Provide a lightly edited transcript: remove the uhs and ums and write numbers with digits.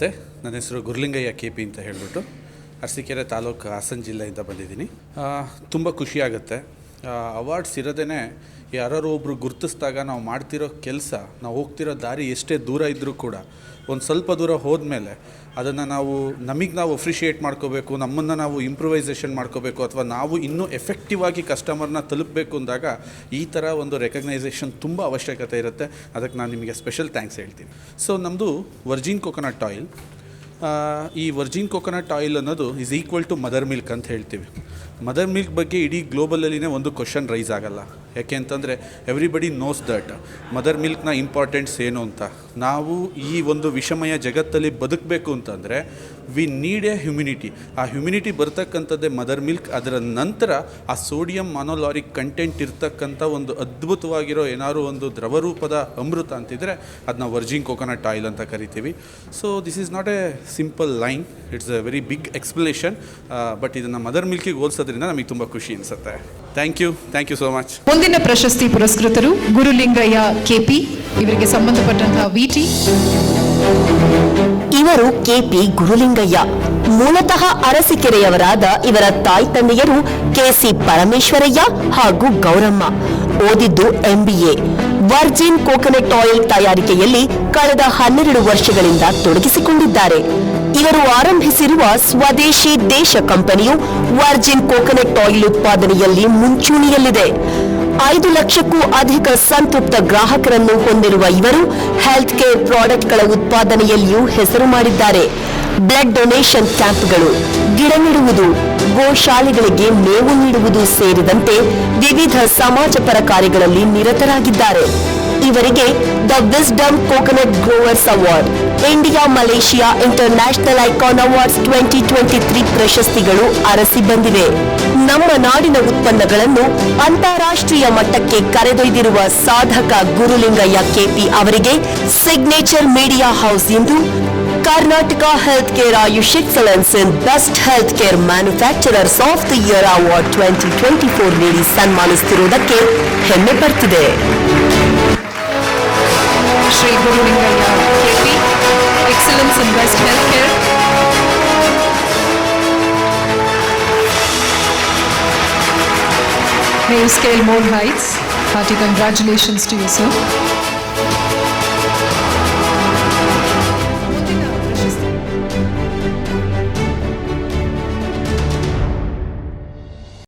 ನಮಸ್ತೆ, ನನ್ನ ಹೆಸರು ಗುರುಲಿಂಗಯ್ಯ KP ಅಂತ ಹೇಳಿಬಿಟ್ಟು ಅರಸೀಕೆರೆ ತಾಲೂಕು ಹಾಸನ ಜಿಲ್ಲೆಯಿಂದ ಬಂದಿದ್ದೀನಿ. ತುಂಬ ಖುಷಿಯಾಗುತ್ತೆ. ಅವಾರ್ಡ್ಸ್ ಇರೋದೇ ಯಾರು ಒಬ್ಬರು ಗುರುತಿಸಿದಾಗ ನಾವು ಮಾಡ್ತಿರೋ ಕೆಲಸ, ನಾವು ಹೋಗ್ತಿರೋ ದಾರಿ ಎಷ್ಟೇ ದೂರ ಇದ್ದರೂ ಕೂಡ ಒಂದು ಸ್ವಲ್ಪ ದೂರ ಹೋದ್ಮೇಲೆ ಅದನ್ನು ನಾವು ಅಪ್ರಿಷಿಯೇಟ್ ಮಾಡ್ಕೋಬೇಕು, ನಮ್ಮನ್ನು ನಾವು ಇಂಪ್ರೂವೈಸೇಷನ್ ಮಾಡ್ಕೋಬೇಕು, ಅಥವಾ ನಾವು ಇನ್ನೂ ಎಫೆಕ್ಟಿವ್ ಆಗಿ ಕಸ್ಟಮರ್ನ ತಲುಪಬೇಕು ಅಂದಾಗ ಈ ಥರ ಒಂದು ರೆಕಗ್ನೈಸೇಷನ್ ತುಂಬ ಅವಶ್ಯಕತೆ ಇರುತ್ತೆ. ಅದಕ್ಕೆ ನಾನು ನಿಮಗೆ ಸ್ಪೆಷಲ್ ಥ್ಯಾಂಕ್ಸ್ ಹೇಳ್ತೀನಿ. ಸೊ ನಮ್ಮದು ವರ್ಜಿನ್ ಕೋಕೋನಟ್ ಆಯಿಲ್. ಈ ವರ್ಜಿನ್ ಕೋಕೋನಟ್ ಆಯಿಲ್ ಅನ್ನೋದು is equal to mother milk ಅಂತ ಹೇಳ್ತೀವಿ. ಮದರ್ ಮಿಲ್ಕ್ ಬಗ್ಗೆ ಇಡೀ ಗ್ಲೋಬಲಲ್ಲಿನೇ ಒಂದು ಕ್ವಶನ್ ರೈಸ್ ಆಗಲ್ಲ. ಯಾಕೆ ಅಂತಂದರೆ ಎವ್ರಿಬಡಿ ನೋಸ್ ದಟ್ ಮದರ್ ಮಿಲ್ಕ್ನ ಇಂಪಾರ್ಟೆನ್ಸ್ ಏನು ಅಂತ. ನಾವು ಈ ಒಂದು ವಿಷಮಯ ಜಗತ್ತಲ್ಲಿ ಬದುಕಬೇಕು ಅಂತಂದರೆ ವಿ ನೀಡ್ ಎ ಹ್ಯುಮಿನಿಟಿ. ಆ ಹ್ಯುಮಿನಿಟಿ ಬರ್ತಕ್ಕಂಥದ್ದೇ ಮದರ್ ಮಿಲ್ಕ್. ಅದರ ನಂತರ ಆ ಸೋಡಿಯಂ ಮಾನೋಲಾರಿಕ್ ಕಂಟೆಂಟ್ ಇರ್ತಕ್ಕಂಥ ಒಂದು ಅದ್ಭುತವಾಗಿರೋ ಏನಾದ್ರು ಒಂದು ದ್ರವರೂಪದ ಅಮೃತ ಅಂತಿದ್ರೆ ಅದನ್ನ ವರ್ಜಿನ್ ಕೋಕೋನಟ್ ಆಯಿಲ್ ಅಂತ ಕರಿತೀವಿ. So this is not a simple line, it's a very big explanation. But ಇದನ್ನು ಮದರ್ ಮಿಲ್ಕಿಗೆ ಹೋಲಿಸೋದ್ರಿಂದ ನಮಗೆ ತುಂಬ ಖುಷಿ ಅನಿಸುತ್ತೆ. Thank you so much. ಮುಂದಿನ ಪ್ರಶಸ್ತಿ ಪುರಸ್ಕೃತರು ಗುರುಲಿಂಗಯ್ಯ KP. ಇವರಿಗೆ ಸಂಬಂಧಪಟ್ಟಂತಹ VT. ಇವರು KP ಗುರುಲಿಂಗಯ್ಯ. ಮೂಲತಃ ಅರಸೀಕೆರೆಯವರಾದ ಇವರ ತಾಯಿ ತಂದೆಯರು KC ಪರಮೇಶ್ವರಯ್ಯ ಹಾಗೂ ಗೌರಮ್ಮ. ಓದಿದ್ದು MBA. ವರ್ಜಿನ್ ಕೋಕೋನಟ್ ಆಯಿಲ್ ತಯಾರಿಕೆಯಲ್ಲಿ ಕಳೆದ 12 ವರ್ಷಗಳಿಂದ ತೊಡಗಿಸಿಕೊಂಡಿದ್ದಾರೆ. ಇವರು ಆರಂಭಿಸಿರುವ ಸ್ವದೇಶಿ ದೇಶ ಕಂಪನಿಯು ವರ್ಜಿನ್ ಕೋಕೋನಟ್ ಆಯಿಲ್ ಉತ್ಪಾದನೆಯಲ್ಲಿ ಮುಂಚೂಣಿಯಲ್ಲಿದೆ. 5 ಲಕ್ಷಕ್ಕೂ ಅಧಿಕ ಸಂತೃಪ್ತ ಗ್ರಾಹಕರನ್ನು ಹೊಂದಿರುವ ಇವರು ಹೆಲ್ತ್ ಕೇರ್ ಪ್ರಾಡಕ್ಟ್ಗಳ ಉತ್ಪಾದನೆಯಲ್ಲಿಯೂ ಹೆಸರು ಮಾಡಿದ್ದಾರೆ. ಬ್ಲಡ್ ಡೊನೇಷನ್ ಕ್ಯಾಂಪ್ಗಳು, ಗಿಡ ನೆಡುವುದು, ಗೋಶಾಲೆಗಳಿಗೆ ಮೇವು ನೀಡುವುದು ಸೇರಿದಂತೆ ವಿವಿಧ ಸಮಾಜಪರ ಕಾರ್ಯಗಳಲ್ಲಿ ನಿರತರಾಗಿದ್ದಾರೆ. ಇವರಿಗೆ the wisdom coconut growers award, India Malaysia international icon awards 2023 ಪ್ರಶಸ್ತಿಗಳು ಅರಸಿ ಬಂದಿವೆ. ನಮ್ಮ ನಾಡಿನ ಉತ್ಪನ್ನಗಳನ್ನು ಅಂತಾರಾಷ್ಟ್ರೀಯ ಮಟ್ಟಕ್ಕೆ ಕರೆದೊಯ್ದಿರುವ ಸಾಧಕ ಗುರುಲಿಂಗಯ್ಯ KP ಅವರಿಗೆ ಸಿಗ್ನೇಚರ್ ಮೀಡಿಯಾ ಹೌಸ್ ಇಂದು Karnataka health care Ayush excellence in best health care manufacturers of the year award 2024 ನೀಡಿ ಸನ್ಮಾನಿಸುತ್ತಿರುವುದಕ್ಕೆ ಹೆಮ್ಮೆ ಪಡ್ತಿದೆ. Shri Gurulingaiah KP, excellence in best health care. May you scale more heights. Hearty congratulations to you, sir.